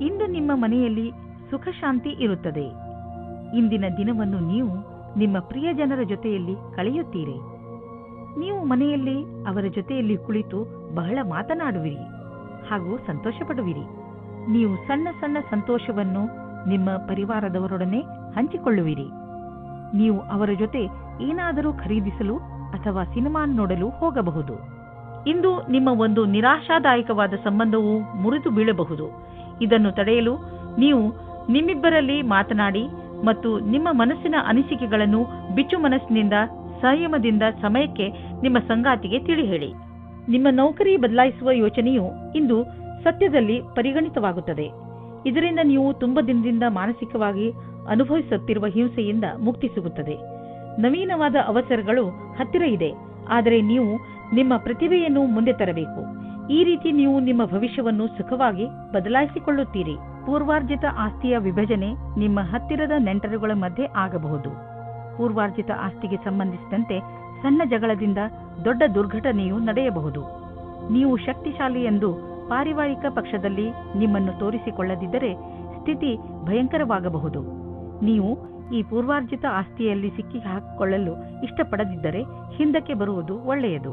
ಇಂದು ನಿಮ್ಮ ಮನೆಯಲ್ಲಿ ಸುಖ ಶಾಂತಿ ಇರುತ್ತದೆ. ಇಂದಿನ ದಿನವನ್ನು ನೀವು ನಿಮ್ಮ ಪ್ರಿಯಜನರ ಜೊತೆಯಲ್ಲಿ ಕಳೆಯುತ್ತೀರಿ. ನೀವು ಮನೆಯಲ್ಲಿ ಅವರ ಜೊತೆಯಲ್ಲಿ ಕುಳಿತು ಬಹಳ ಮಾತನಾಡುವಿರಿ ಹಾಗೂ ಸಂತೋಷ ಪಡುವಿರಿ. ನೀವು ಸಣ್ಣ ಸಣ್ಣ ಸಂತೋಷವನ್ನು ನಿಮ್ಮ ಪರಿವಾರದವರೊಡನೆ ಹಂಚಿಕೊಳ್ಳುವಿರಿ. ನೀವು ಅವರ ಜೊತೆ ಏನಾದರೂ ಖರೀದಿಸಲು ಅಥವಾ ಸಿನಿಮಾ ನೋಡಲು ಹೋಗಬಹುದು. ಇಂದು ನಿಮ್ಮ ಒಂದು ನಿರಾಶಾದಾಯಕವಾದ ಸಂಬಂಧವು ಮುರಿದು ಬೀಳಬಹುದು. ಇದನ್ನು ತಡೆಯಲು ನೀವು ನಿಮ್ಮಿಬ್ಬರಲ್ಲಿ ಮಾತನಾಡಿ ಮತ್ತು ನಿಮ್ಮ ಮನಸ್ಸಿನ ಅನಿಸಿಕೆಗಳನ್ನು ಬಿಚ್ಚು ಮನಸ್ಸಿನಿಂದ ಸಂಯಮದಿಂದ ಸಮಯಕ್ಕೆ ನಿಮ್ಮ ಸಂಗಾತಿಗೆ ತಿಳಿ ಹೇಳಿ. ನಿಮ್ಮ ನೌಕರಿ ಬದಲಾಯಿಸುವ ಯೋಚನೆಯು ಇಂದು ಸತ್ಯದಲ್ಲಿ ಪರಿಗಣಿತವಾಗುತ್ತದೆ. ಇದರಿಂದ ನೀವು ತುಂಬ ದಿನದಿಂದ ಮಾನಸಿಕವಾಗಿ ಅನುಭವಿಸುತ್ತಿರುವ ಹಿಂಸೆಯಿಂದ ಮುಕ್ತಿ ಸಿಗುತ್ತದೆ. ನವೀನವಾದ ಅವಸರಗಳು ಹತ್ತಿರ ಇದೆ, ಆದರೆ ನೀವು ನಿಮ್ಮ ಪ್ರತಿಭೆಯನ್ನು ಮುಂದೆ ತರಬೇಕು. ಈ ರೀತಿ ನೀವು ನಿಮ್ಮ ಭವಿಷ್ಯವನ್ನು ಸುಖವಾಗಿ ಬದಲಾಯಿಸಿಕೊಳ್ಳುತ್ತೀರಿ. ಪೂರ್ವಾರ್ಜಿತ ಆಸ್ತಿಯ ವಿಭಜನೆ ನಿಮ್ಮ ಹತ್ತಿರದ ನೆಂಟರುಗಳ ಮಧ್ಯೆ ಆಗಬಹುದು. ಪೂರ್ವಾರ್ಜಿತ ಆಸ್ತಿಗೆ ಸಂಬಂಧಿಸಿದಂತೆ ಸಣ್ಣ ಜಗಳದಿಂದ ದೊಡ್ಡ ದುರ್ಘಟನೆಯು ನಡೆಯಬಹುದು. ನೀವು ಶಕ್ತಿಶಾಲಿ ಎಂದು ಪಾರಿವಾರಿಕ ಪಕ್ಷದಲ್ಲಿ ನಿಮ್ಮನ್ನು ತೋರಿಸಿಕೊಳ್ಳದಿದ್ದರೆ ಸ್ಥಿತಿ ಭಯಂಕರವಾಗಬಹುದು. ನೀವು ಈ ಪೂರ್ವಾರ್ಜಿತ ಆಸ್ತಿಯಲ್ಲಿ ಸಿಕ್ಕಿ ಹಾಕಿಕೊಳ್ಳಲು ಇಷ್ಟಪಡದಿದ್ದರೆ ಹಿಂದಕ್ಕೆ ಬರುವುದು ಒಳ್ಳೆಯದು.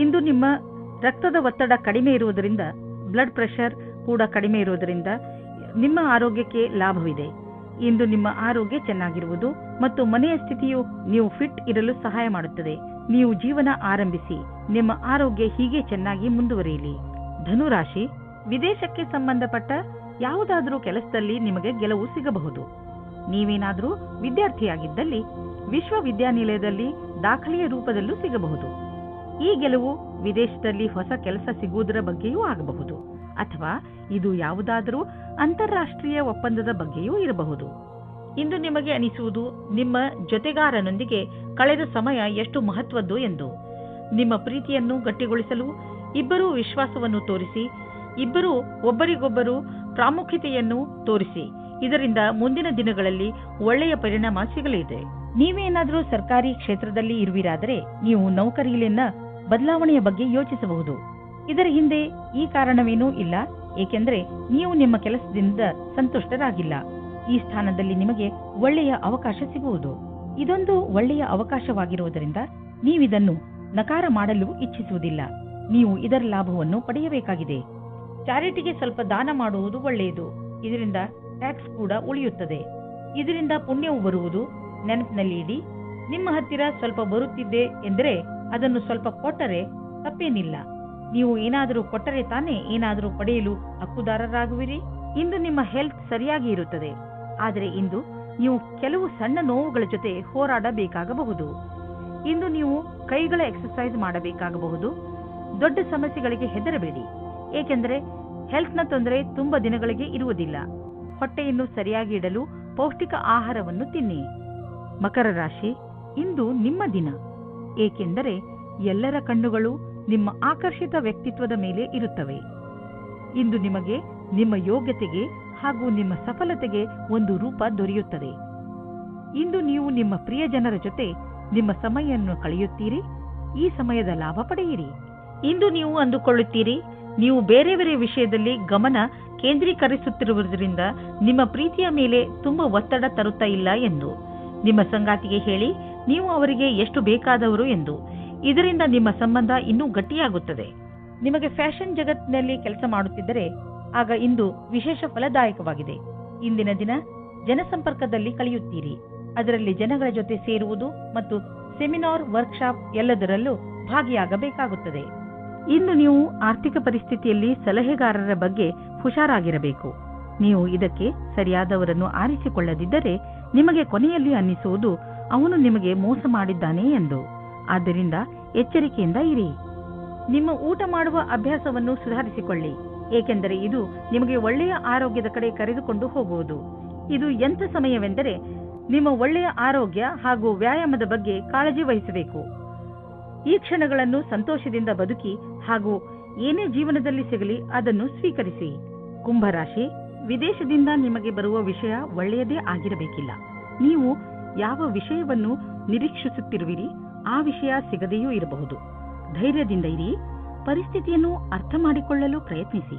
ಇಂದು ನಿಮ್ಮ ರಕ್ತದ ಒತ್ತಡ ಕಡಿಮೆ ಇರುವುದರಿಂದ, ಬ್ಲಡ್ ಪ್ರೆಷರ್ ಕೂಡ ಕಡಿಮೆ ಇರುವುದರಿಂದ ನಿಮ್ಮ ಆರೋಗ್ಯಕ್ಕೆ ಲಾಭವಿದೆ. ಇಂದು ನಿಮ್ಮ ಆರೋಗ್ಯ ಚೆನ್ನಾಗಿರುವುದು ಮತ್ತು ಮನೆಯ ಸ್ಥಿತಿಯು ನೀವು ಫಿಟ್ ಇರಲು ಸಹಾಯ ಮಾಡುತ್ತದೆ. ನೀವು ಜೀವನ ಆರಂಭಿಸಿ, ನಿಮ್ಮ ಆರೋಗ್ಯ ಹೀಗೆ ಚೆನ್ನಾಗಿ ಮುಂದುವರಿಯಲಿ. ಧನುರಾಶಿ, ವಿದೇಶಕ್ಕೆ ಸಂಬಂಧಪಟ್ಟ ಯಾವುದಾದರೂ ಕೆಲಸದಲ್ಲಿ ನಿಮಗೆ ಗೆಲುವು ಸಿಗಬಹುದು. ನೀವೇನಾದರೂ ವಿದ್ಯಾರ್ಥಿಯಾಗಿದ್ದಲ್ಲಿ ವಿಶ್ವವಿದ್ಯಾನಿಲಯದಲ್ಲಿ ದಾಖಲೆಯ ರೂಪದಲ್ಲೂ ಸಿಗಬಹುದು. ಈ ಗೆಲುವು ವಿದೇಶದಲ್ಲಿ ಹೊಸ ಕೆಲಸ ಸಿಗುವುದರ ಬಗ್ಗೆಯೂ ಆಗಬಹುದು, ಅಥವಾ ಇದು ಯಾವುದಾದರೂ ಅಂತಾರಾಷ್ಟ್ರೀಯ ಒಪ್ಪಂದದ ಬಗ್ಗೆಯೂ ಇರಬಹುದು. ಇಂದು ನಿಮಗೆ ಅನಿಸುವುದು ನಿಮ್ಮ ಜೊತೆಗಾರನೊಂದಿಗೆ ಕಳೆದ ಸಮಯ ಎಷ್ಟು ಮಹತ್ವದ್ದು ಎಂದು. ನಿಮ್ಮ ಪ್ರೀತಿಯನ್ನು ಗಟ್ಟಿಗೊಳಿಸಲು ಇಬ್ಬರೂ ವಿಶ್ವಾಸವನ್ನು ತೋರಿಸಿ, ಇಬ್ಬರೂ ಒಬ್ಬರಿಗೊಬ್ಬರು ಪ್ರಾಮುಖ್ಯತೆಯನ್ನು ತೋರಿಸಿ. ಇದರಿಂದ ಮುಂದಿನ ದಿನಗಳಲ್ಲಿ ಒಳ್ಳೆಯ ಪರಿಣಾಮ ಸಿಗಲಿದೆ. ನೀವೇನಾದರೂ ಸರ್ಕಾರಿ ಕ್ಷೇತ್ರದಲ್ಲಿ ಇರುವಿರಾದರೆ ನೀವು ನೌಕರಿಯಲ್ಲಿನ ಬದಲಾವಣೆಯ ಬಗ್ಗೆ ಯೋಚಿಸಬಹುದು. ಇದರ ಹಿಂದೆ ಈ ಕಾರಣವೇನೂ ಇಲ್ಲ, ಏಕೆಂದರೆ ನೀವು ನಿಮ್ಮ ಕೆಲಸದಿಂದ ಸಂತುಷ್ಟರಾಗಿಲ್ಲ. ಈ ಸ್ಥಾನದಲ್ಲಿ ನಿಮಗೆ ಒಳ್ಳೆಯ ಅವಕಾಶ ಸಿಗುವುದು. ಇದೊಂದು ಒಳ್ಳೆಯ ಅವಕಾಶವಾಗಿರುವುದರಿಂದ ನೀವಿದನ್ನು ನಕಾರ ಮಾಡಲು ಇಚ್ಛಿಸುವುದಿಲ್ಲ. ನೀವು ಇದರ ಲಾಭವನ್ನು ಪಡೆಯಬೇಕಾಗಿದೆ. ಚಾರಿಟಿಗೆ ಸ್ವಲ್ಪ ದಾನ ಮಾಡುವುದು ಒಳ್ಳೆಯದು. ಇದರಿಂದ ಟ್ಯಾಕ್ಸ್ ಕೂಡ ಉಳಿಯುತ್ತದೆ. ಇದರಿಂದ ಪುಣ್ಯವು ಬರುವುದು. ನೆನಪಿನಲ್ಲಿ ಇಡಿ, ನಿಮ್ಮ ಹತ್ತಿರ ಸ್ವಲ್ಪ ಬರುತ್ತಿದ್ದೆ ಎಂದರೆ ಅದನ್ನು ಸ್ವಲ್ಪ ಕೊಟ್ಟರೆ ತಪ್ಪೇನಿಲ್ಲ. ನೀವು ಏನಾದರೂ ಕೊಟ್ಟರೆ ತಾನೇ ಏನಾದರೂ ಪಡೆಯಲು ಹಕ್ಕುದಾರರಾಗುವಿರಿ. ಇಂದು ನಿಮ್ಮ ಹೆಲ್ತ್ ಸರಿಯಾಗಿ ಇರುತ್ತದೆ, ಆದರೆ ಇಂದು ನೀವು ಕೆಲವು ಸಣ್ಣ ನೋವುಗಳ ಜೊತೆ ಹೋರಾಡಬೇಕಾಗಬಹುದು. ಇಂದು ನೀವು ಕೈಗಳ ಎಕ್ಸರ್ಸೈಸ್ ಮಾಡಬೇಕಾಗಬಹುದು. ದೊಡ್ಡ ಸಮಸ್ಯೆಗಳಿಗೆ ಹೆದರಬೇಡಿ, ಏಕೆಂದರೆ ಹೆಲ್ತ್ನ ತೊಂದರೆ ತುಂಬಾ ದಿನಗಳಿಗೆ ಇರುವುದಿಲ್ಲ. ಹೊಟ್ಟೆಯನ್ನು ಸರಿಯಾಗಿ ಇಡಲು ಪೌಷ್ಟಿಕ ಆಹಾರವನ್ನು ತಿನ್ನಿ. ಮಕರ ರಾಶಿ, ಇಂದು ನಿಮ್ಮ ದಿನ, ಏಕೆಂದರೆ ಎಲ್ಲರ ಕಣ್ಣುಗಳು ನಿಮ್ಮ ಆಕರ್ಷಿತ ವ್ಯಕ್ತಿತ್ವದ ಮೇಲೆ ಇರುತ್ತವೆ. ಇಂದು ನಿಮಗೆ ನಿಮ್ಮ ಯೋಗ್ಯತೆಗೆ ಹಾಗೂ ನಿಮ್ಮ ಸಫಲತೆಗೆ ಒಂದು ರೂಪ ದೊರೆಯುತ್ತದೆ. ಇಂದು ನೀವು ನಿಮ್ಮ ಪ್ರಿಯ ಜನರ ಜೊತೆ ನಿಮ್ಮ ಸಮಯವನ್ನು ಕಳೆಯುತ್ತೀರಿ. ಈ ಸಮಯದ ಲಾಭ ಪಡೆಯಿರಿ. ಇಂದು ನೀವು ಅಂದುಕೊಳ್ಳುತ್ತೀರಿ, ನೀವು ಬೇರೆ ಬೇರೆ ವಿಷಯದಲ್ಲಿ ಗಮನ ಕೇಂದ್ರೀಕರಿಸುತ್ತಿರುವುದರಿಂದ ನಿಮ್ಮ ಪ್ರೀತಿಯ ಮೇಲೆ ತುಂಬಾ ಒತ್ತಡ ತರುತ್ತಾ ಇಲ್ಲ ಎಂದು. ನಿಮ್ಮ ಸಂಗಾತಿಗೆ ಹೇಳಿ ನೀವು ಅವರಿಗೆ ಎಷ್ಟು ಬೇಕಾದವರು ಎಂದು. ಇದರಿಂದ ನಿಮ್ಮ ಸಂಬಂಧ ಇನ್ನೂ ಗಟ್ಟಿಯಾಗುತ್ತದೆ. ನಿಮಗೆ ಫ್ಯಾಷನ್ ಜಗತ್ತಿನಲ್ಲಿ ಕೆಲಸ ಮಾಡುತ್ತಿದ್ದರೆ ಆಗ ಇಂದು ವಿಶೇಷ ಫಲದಾಯಕವಾಗಿದೆ. ಇಂದಿನ ದಿನ ಜನಸಂಪರ್ಕದಲ್ಲಿ ಕಳೆಯುತ್ತೀರಿ. ಅದರಲ್ಲಿ ಜನಗಳ ಜೊತೆ ಸೇರುವುದು ಮತ್ತು ಸೆಮಿನಾರ್, ವರ್ಕ್ಶಾಪ್ ಎಲ್ಲದರಲ್ಲೂ ಭಾಗಿಯಾಗಬೇಕಾಗುತ್ತದೆ. ಇಂದು ನೀವು ಆರ್ಥಿಕ ಪರಿಸ್ಥಿತಿಯಲ್ಲಿ ಸಲಹೆಗಾರರ ಬಗ್ಗೆ ಹುಷಾರಾಗಿರಬೇಕು. ನೀವು ಇದಕ್ಕೆ ಸರಿಯಾದವರನ್ನು ಆರಿಸಿಕೊಳ್ಳದಿದ್ದರೆ ನಿಮಗೆ ಕೊನೆಯಲ್ಲಿ ಅನ್ನಿಸುವುದು ಅವನು ನಿಮಗೆ ಮೋಸ ಮಾಡಿದ್ದಾನೆ ಎಂದು. ಆದ್ದರಿಂದ ಎಚ್ಚರಿಕೆಯಿಂದ ಇರಿ. ನಿಮ್ಮ ಊಟ ಮಾಡುವ ಅಭ್ಯಾಸವನ್ನು ಸುಧಾರಿಸಿಕೊಳ್ಳಿ, ಏಕೆಂದರೆ ಇದು ನಿಮಗೆ ಒಳ್ಳೆಯ ಆರೋಗ್ಯದ ಕಡೆ ಕರೆದುಕೊಂಡು ಹೋಗುವುದು. ಇದು ಎಂಥ ಸಮಯವೆಂದರೆ ನಿಮ್ಮ ಒಳ್ಳೆಯ ಆರೋಗ್ಯ ಹಾಗೂ ವ್ಯಾಯಾಮದ ಬಗ್ಗೆ ಕಾಳಜಿ ವಹಿಸಬೇಕು. ಈ ಕ್ಷಣಗಳನ್ನು ಸಂತೋಷದಿಂದ ಬದುಕಿ ಹಾಗೂ ಏನೇ ಜೀವನದಲ್ಲಿ ಸಿಗಲಿ ಅದನ್ನು ಸ್ವೀಕರಿಸಿ. ಕುಂಭರಾಶಿ, ವಿದೇಶದಿಂದ ನಿಮಗೆ ಬರುವ ವಿಷಯ ಒಳ್ಳೆಯದೇ ಆಗಿರಬೇಕಿಲ್ಲ. ನೀವು ಯಾವ ವಿಷಯವನ್ನು ನಿರೀಕ್ಷಿಸುತ್ತಿರುವಿರಿ ಆ ವಿಷಯ ಸಿಗದೆಯೂ ಇರಬಹುದು. ಧೈರ್ಯದಿಂದ ಇರಿ. ಪರಿಸ್ಥಿತಿಯನ್ನು ಅರ್ಥ ಮಾಡಿಕೊಳ್ಳಲು ಪ್ರಯತ್ನಿಸಿ.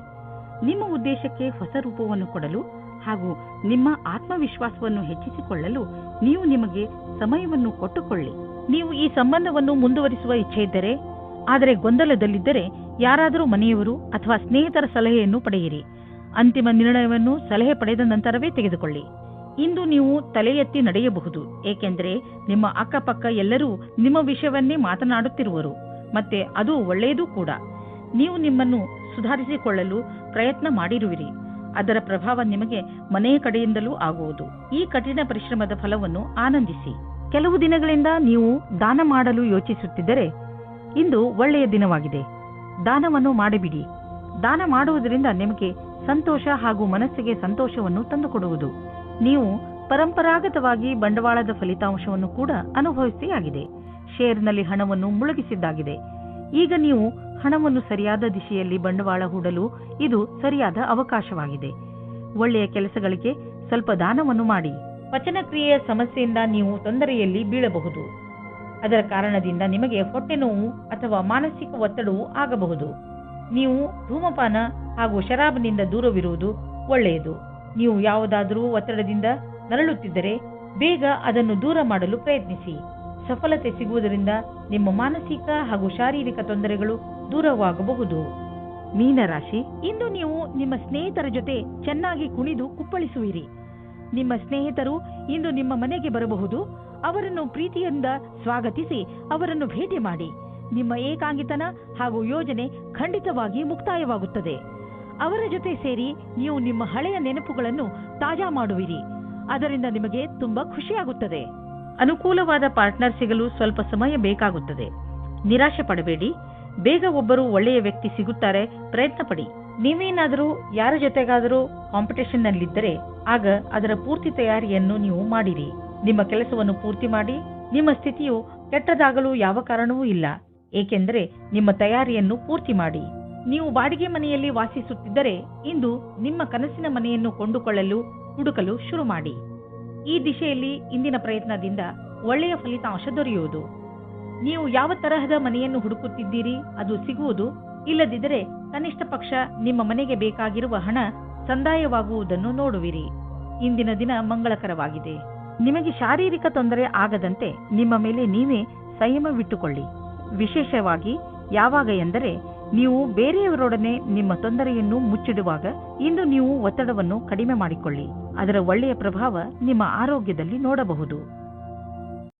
ನಿಮ್ಮ ಉದ್ದೇಶಕ್ಕೆ ಹೊಸ ರೂಪವನ್ನು ಕೊಡಲು ಹಾಗೂ ನಿಮ್ಮ ಆತ್ಮವಿಶ್ವಾಸವನ್ನು ಹೆಚ್ಚಿಸಿಕೊಳ್ಳಲು ನೀವು ನಿಮಗೆ ಸಮಯವನ್ನು ಕೊಟ್ಟುಕೊಳ್ಳಿ. ನೀವು ಈ ಸಂಬಂಧವನ್ನು ಮುಂದುವರಿಸುವ ಇಚ್ಛೆ ಇದ್ದರೆ, ಆದರೆ ಗೊಂದಲದಲ್ಲಿದ್ದರೆ ಯಾರಾದರೂ ಮನೆಯವರು ಅಥವಾ ಸ್ನೇಹಿತರ ಸಲಹೆಯನ್ನು ಪಡೆಯಿರಿ. ಅಂತಿಮ ನಿರ್ಣಯವನ್ನು ಸಲಹೆ ಪಡೆದ ನಂತರವೇ ತೆಗೆದುಕೊಳ್ಳಿ. ಇಂದು ನೀವು ತಲೆ ಎತ್ತಿ ನಡೆಯಬಹುದು, ಏಕೆಂದರೆ ನಿಮ್ಮ ಅಕ್ಕಪಕ್ಕ ಎಲ್ಲರೂ ನಿಮ್ಮ ವಿಷಯವನ್ನೇ ಮಾತನಾಡುತ್ತಿರುವರು. ಮತ್ತೆ ಅದು ಒಳ್ಳೆಯದೂ ಕೂಡ. ನೀವು ನಿಮ್ಮನ್ನು ಸುಧಾರಿಸಿಕೊಳ್ಳಲು ಪ್ರಯತ್ನ ಮಾಡಿರುವಿರಿ. ಅದರ ಪ್ರಭಾವ ನಿಮಗೆ ಮನೆಯ ಕಡೆಯಿಂದಲೂ ಆಗುವುದು. ಈ ಕಠಿಣ ಪರಿಶ್ರಮದ ಫಲವನ್ನು ಆನಂದಿಸಿ. ಕೆಲವು ದಿನಗಳಿಂದ ನೀವು ದಾನ ಮಾಡಲು ಯೋಚಿಸುತ್ತಿದ್ದರೆ ಇಂದು ಒಳ್ಳೆಯ ದಿನವಾಗಿದೆ. ದಾನವನ್ನು ಮಾಡಿಬಿಡಿ. ದಾನ ಮಾಡುವುದರಿಂದ ನಿಮಗೆ ಸಂತೋಷ ಹಾಗೂ ಮನಸ್ಸಿಗೆ ಸಂತೋಷವನ್ನು ತಂದುಕೊಡುವುದು. ನೀವು ಪರಂಪರಾಗತವಾಗಿ ಬಂಡವಾಳದ ಫಲಿತಾಂಶವನ್ನು ಕೂಡ ಅನುಭವಿಸಿಯಾಗಿದೆ. ಶೇರ್ನಲ್ಲಿ ಹಣವನ್ನು ಮುಳುಗಿಸಿದ್ದಾಗಿದೆ. ಈಗ ನೀವು ಹಣವನ್ನು ಸರಿಯಾದ ದಿಶೆಯಲ್ಲಿ ಬಂಡವಾಳ ಹೂಡಲು ಇದು ಸರಿಯಾದ ಅವಕಾಶವಾಗಿದೆ. ಒಳ್ಳೆಯ ಕೆಲಸಗಳಿಗೆ ಸ್ವಲ್ಪ ದಾನವನ್ನು ಮಾಡಿ. ಪಚನಕ್ರಿಯೆಯ ಸಮಸ್ಯೆಯಿಂದ ನೀವು ತೊಂದರೆಯಲ್ಲಿ ಬೀಳಬಹುದು. ಅದರ ಕಾರಣದಿಂದ ನಿಮಗೆ ಹೊಟ್ಟೆ ನೋವು ಅಥವಾ ಮಾನಸಿಕ ಒತ್ತಡವೂ ಆಗಬಹುದು. ನೀವು ಧೂಮಪಾನ ಹಾಗೂ ಶರಾಬನಿಂದ ದೂರವಿರುವುದು ಒಳ್ಳೆಯದು. ನೀವು ಯಾವುದಾದರೂ ಒತ್ತಡದಿಂದ ನರಳುತ್ತಿದ್ದರೆ ಬೇಗ ಅದನ್ನು ದೂರ ಮಾಡಲು ಪ್ರಯತ್ನಿಸಿ. ಸಫಲತೆ ಸಿಗುವುದರಿಂದ ನಿಮ್ಮ ಮಾನಸಿಕ ಹಾಗೂ ಶಾರೀರಿಕ ತೊಂದರೆಗಳು ದೂರವಾಗಬಹುದು. ಮೀನರಾಶಿ, ಇಂದು ನೀವು ನಿಮ್ಮ ಸ್ನೇಹಿತರ ಜೊತೆ ಚೆನ್ನಾಗಿ ಕುಣಿದು ಕುಪ್ಪಳಿಸುವಿರಿ. ನಿಮ್ಮ ಸ್ನೇಹಿತರು ಇಂದು ನಿಮ್ಮ ಮನೆಗೆ ಬರಬಹುದು. ಅವರನ್ನು ಪ್ರೀತಿಯಿಂದ ಸ್ವಾಗತಿಸಿ ಅವರನ್ನು ಭೇಟಿ ಮಾಡಿ. ನಿಮ್ಮ ಏಕಾಂಗಿತನ ಹಾಗೂ ಯೋಜನೆ ಖಂಡಿತವಾಗಿ ಮುಕ್ತಾಯವಾಗುತ್ತದೆ. ಅವರ ಜೊತೆ ಸೇರಿ ನೀವು ನಿಮ್ಮ ಹಳೆಯ ನೆನಪುಗಳನ್ನು ತಾಜಾ ಮಾಡುವಿರಿ. ಅದರಿಂದ ನಿಮಗೆ ತುಂಬಾ ಖುಷಿಯಾಗುತ್ತದೆ. ಅನುಕೂಲವಾದ ಪಾರ್ಟ್ನರ್ ಸಿಗಲು ಸ್ವಲ್ಪ ಸಮಯ ಬೇಕಾಗುತ್ತದೆ. ನಿರಾಶೆ ಪಡಬೇಡಿ. ಬೇಗ ಒಬ್ಬರು ಒಳ್ಳೆಯ ವ್ಯಕ್ತಿ ಸಿಗುತ್ತಾರೆ. ಪ್ರಯತ್ನ ಪಡಿ. ನೀವೇನಾದರೂ ಯಾರ ಜೊತೆಗಾದರೂ ಕಾಂಪಿಟೇಷನ್ ನಲ್ಲಿದ್ದರೆ ಆಗ ಅದರ ಪೂರ್ತಿ ತಯಾರಿಯನ್ನು ನೀವು ಮಾಡಿರಿ. ನಿಮ್ಮ ಕೆಲಸವನ್ನು ಪೂರ್ತಿ ಮಾಡಿ. ನಿಮ್ಮ ಸ್ಥಿತಿಯು ಕೆಟ್ಟದಾಗಲು ಯಾವ ಕಾರಣವೂ ಇಲ್ಲ, ಏಕೆಂದರೆ ನಿಮ್ಮ ತಯಾರಿಯನ್ನು ಪೂರ್ತಿ ಮಾಡಿ. ನೀವು ಬಾಡಿಗೆ ಮನೆಯಲ್ಲಿ ವಾಸಿಸುತ್ತಿದ್ದರೆ ಇಂದು ನಿಮ್ಮ ಕನಸಿನ ಮನೆಯನ್ನು ಕೊಂಡುಕೊಳ್ಳಲು ಹುಡುಕಲು ಶುರು ಮಾಡಿ. ಈ ದಿಶೆಯಲ್ಲಿ ಇಂದಿನ ಪ್ರಯತ್ನದಿಂದ ಒಳ್ಳೆಯ ಫಲಿತಾಂಶ ದೊರೆಯುವುದು. ನೀವು ಯಾವ ತರಹದ ಮನೆಯನ್ನು ಹುಡುಕುತ್ತಿದ್ದೀರಿ ಅದು ಸಿಗುವುದು. ಇಲ್ಲದಿದ್ದರೆ ಕನಿಷ್ಠ ಪಕ್ಷ ನಿಮ್ಮ ಮನೆಗೆ ಬೇಕಾಗಿರುವ ಹಣ ಸಂದಾಯವಾಗುವುದನ್ನು ನೋಡುವಿರಿ. ಇಂದಿನ ದಿನ ಮಂಗಳಕರವಾಗಿದೆ. ನಿಮಗೆ ಶಾರೀರಿಕ ತೊಂದರೆ ಆಗದಂತೆ ನಿಮ್ಮ ಮೇಲೆ ನೀವೇ ಸಂಯಮವಿಟ್ಟುಕೊಳ್ಳಿ. ವಿಶೇಷವಾಗಿ ಯಾವಾಗ ಎಂದರೆ ನೀವು ಬೇರೆಯವರೊಡನೆ ನಿಮ್ಮ ತೊಂದರೆಯನ್ನು ಮುಚ್ಚಿಡುವಾಗ ಇಂದು ನೀವು ಒತ್ತಡವನ್ನು ಕಡಿಮೆ ಮಾಡಿಕೊಳ್ಳಿ. ಅದರ ಒಳ್ಳೆಯ ಪ್ರಭಾವ ನಿಮ್ಮ ಆರೋಗ್ಯದಲ್ಲಿ ನೋಡಬಹುದು.